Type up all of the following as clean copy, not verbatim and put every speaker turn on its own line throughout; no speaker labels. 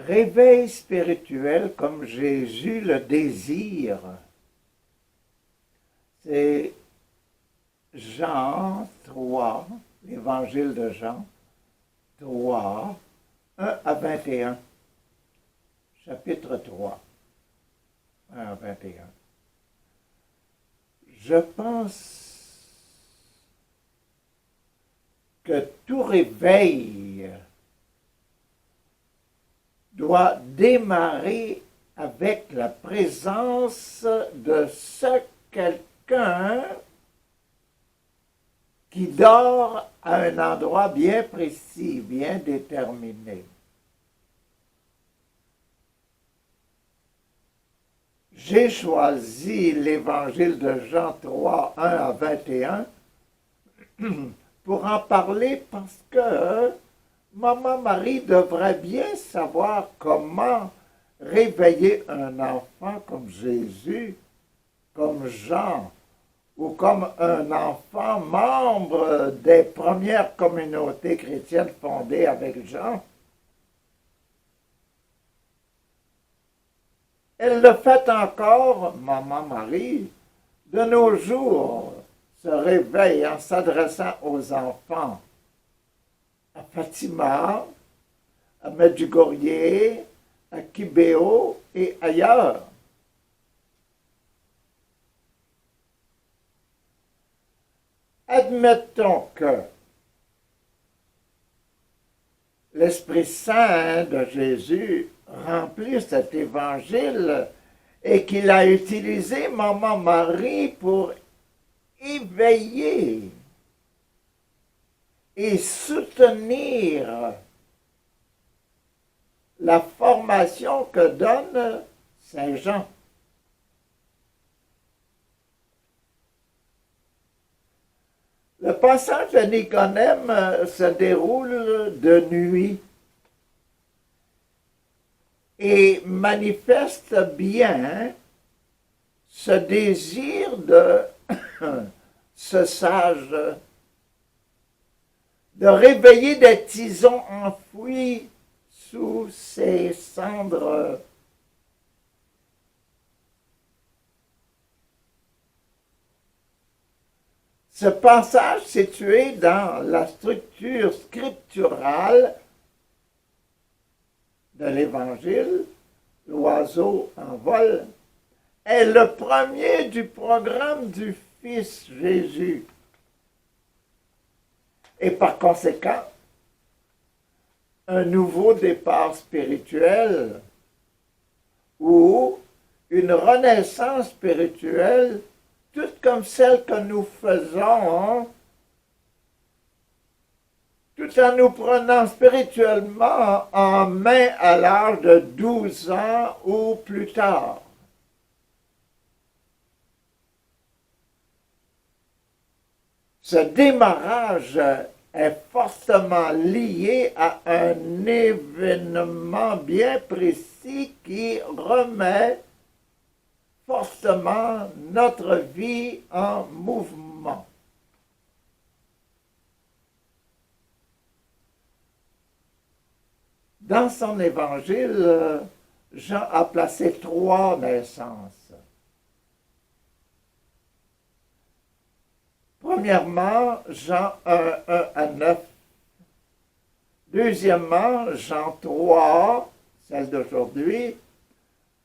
Réveil spirituel comme Jésus le désire. C'est Jean 3, l'évangile de Jean 3, 1 à 21. Chapitre 3, 1 à 21. Je pense que tout réveil doit démarrer avec la présence de ce quelqu'un qui dort à un endroit bien précis, bien déterminé. J'ai choisi l'évangile de Jean 3, 1 à 21 pour en parler parce que Maman Marie devrait bien savoir comment réveiller un enfant comme Jésus, comme Jean, ou comme un enfant membre des premières communautés chrétiennes fondées avec Jean. Elle le fait encore, Maman Marie, de nos jours, se réveille en s'adressant aux enfants. À Fatima, à Medjugorje, à Kibéo et ailleurs. Admettons que l'Esprit Saint de Jésus remplit cet évangile et qu'il a utilisé Maman Marie pour éveiller et soutenir la formation que donne Saint Jean. Le passage de Nicodème se déroule de nuit et manifeste bien ce désir de ce sage de réveiller des tisons enfouis sous ses cendres. Ce passage situé dans la structure scripturale de l'Évangile, l'oiseau en vol, est le premier du programme du Fils Jésus. Et par conséquent, un nouveau départ spirituel ou une renaissance spirituelle, toute comme celle que nous faisons, tout en nous prenant spirituellement en main à l'âge de 12 ans ou plus tard. Ce démarrage est fortement lié à un événement bien précis qui remet fortement notre vie en mouvement. Dans son évangile, Jean a placé 3 naissances. Premièrement, Jean 1, 1 à 9. Deuxièmement, Jean 3, celle d'aujourd'hui,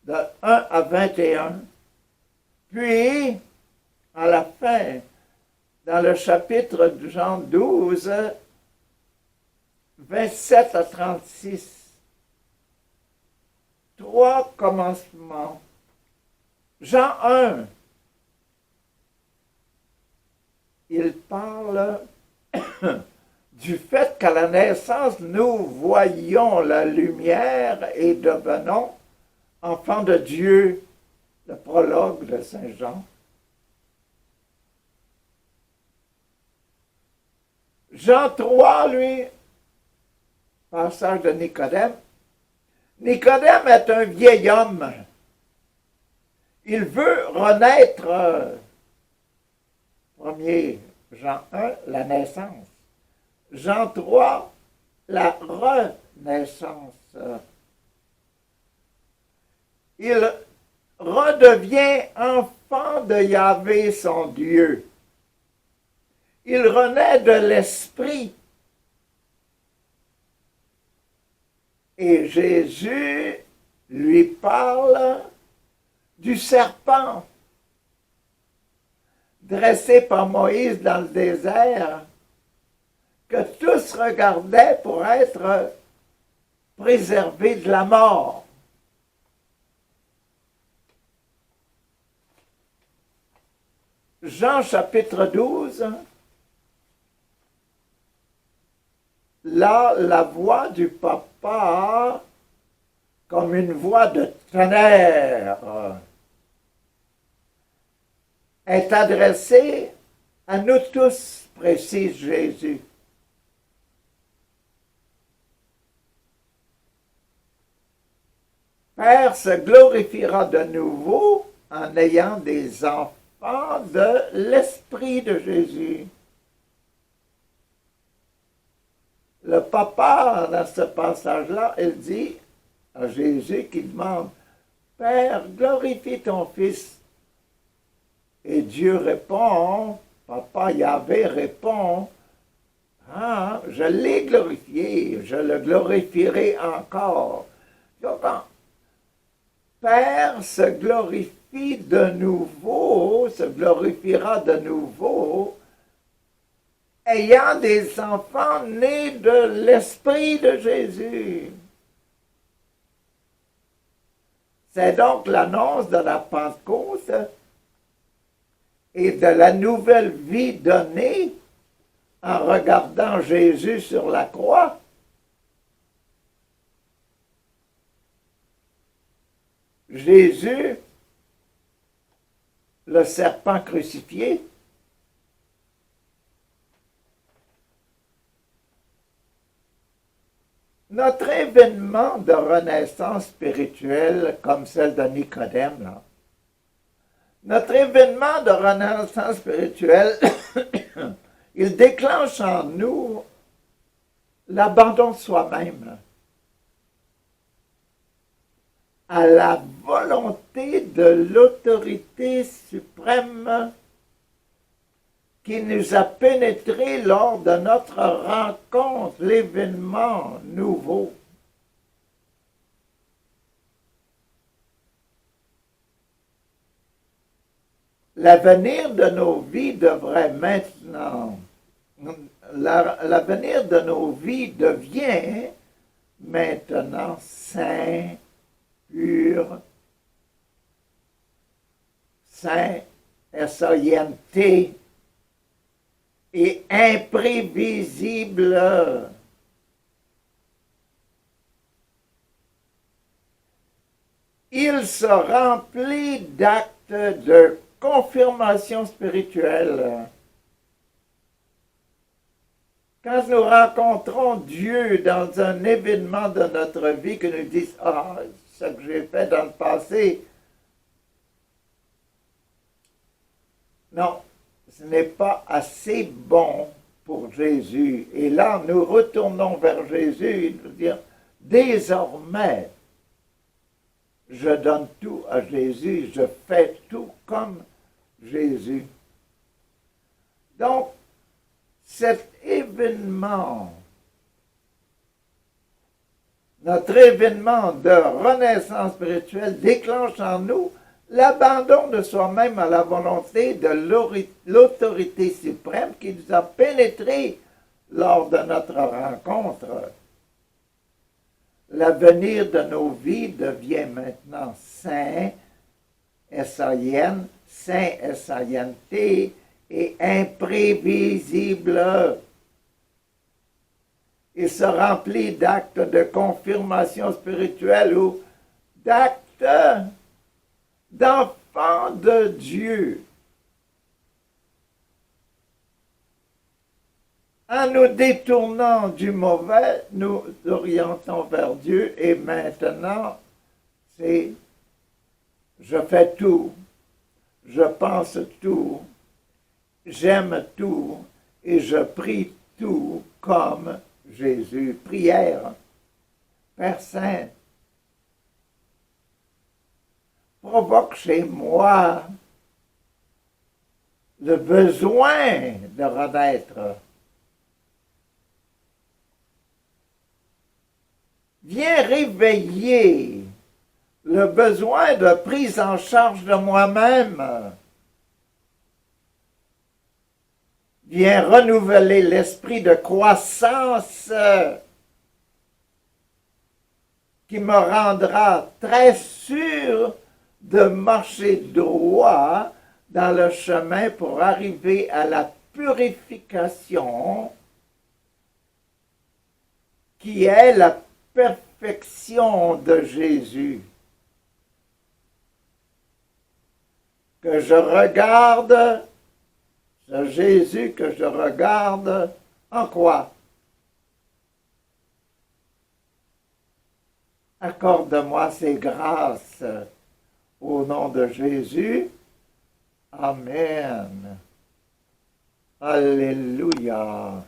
de 1 à 21. Puis, à la fin, dans le chapitre de Jean 12, 27 à 36. 3 commencements. Jean 1, il parle du fait qu'à la naissance, nous voyons la lumière et devenons enfants de Dieu, le prologue de Saint Jean. Jean 3, lui, passage de Nicodème. Nicodème est un vieil homme. Il veut renaître. Premier Jean 1, la naissance. Jean 3, la renaissance. il redevient enfant de Yahvé, son Dieu. Il renaît de l'Esprit. Et Jésus lui parle du serpent dressé par Moïse dans le désert, que tous regardaient pour être préservés de la mort. Jean chapitre 12, là, la voix du papa, comme une voix de tonnerre, est adressée à nous tous, précise Jésus. Père se glorifiera de nouveau en ayant des enfants de l'Esprit de Jésus. Le papa, dans ce passage-là, il dit à Jésus qui demande, « Père, glorifie ton Fils. » Et Dieu répond, papa Yahvé répond, « Ah, je l'ai glorifié, je le glorifierai encore. » Donc, Père se glorifie de nouveau, se glorifiera de nouveau, ayant des enfants nés de l'Esprit de Jésus. C'est donc l'annonce de la Pentecôte et de la nouvelle vie donnée en regardant Jésus sur la croix. Jésus, le serpent crucifié, notre événement de renaissance spirituelle, comme celle de Nicodème, là, notre événement de renaissance spirituelle, il déclenche en nous l'abandon de soi-même à la volonté de l'autorité suprême qui nous a pénétrés lors de notre rencontre, l'événement nouveau. L'avenir de nos vies devrait maintenant, l'avenir de nos vies devient maintenant saint, pur, saint, S-A-I-N-T, et imprévisible. Il se remplit d'actes de confirmation spirituelle. Quand nous rencontrons Dieu dans un événement de notre vie, que nous disons « Ah, ce que j'ai fait dans le passé », non, ce n'est pas assez bon pour Jésus. Et là, nous retournons vers Jésus et nous disons « Désormais, je donne tout à Jésus, je fais tout comme Jésus. » Donc, cet événement, notre événement de renaissance spirituelle déclenche en nous l'abandon de soi-même à la volonté de l'autorité suprême qui nous a pénétrés lors de notre rencontre. L'avenir de nos vies devient maintenant saint, S-A-I-N, saint, S-A-I-N-T, et imprévisible. Il se remplit d'actes de confirmation spirituelle ou d'actes d'enfants de Dieu. En nous détournant du mauvais, nous orientons vers Dieu et maintenant, c'est je fais tout, je pense tout, j'aime tout et je prie tout comme Jésus. Prière. Père Saint, provoque chez moi le besoin de renaître. Viens réveiller le besoin de prise en charge de moi-même. Viens renouveler l'esprit de croissance qui me rendra très sûr de marcher droit dans le chemin pour arriver à la purification qui est la perfection de Jésus. Que je regarde, ce Jésus que je regarde, en quoi? Accorde-moi ces grâces au nom de Jésus. Amen. Alléluia.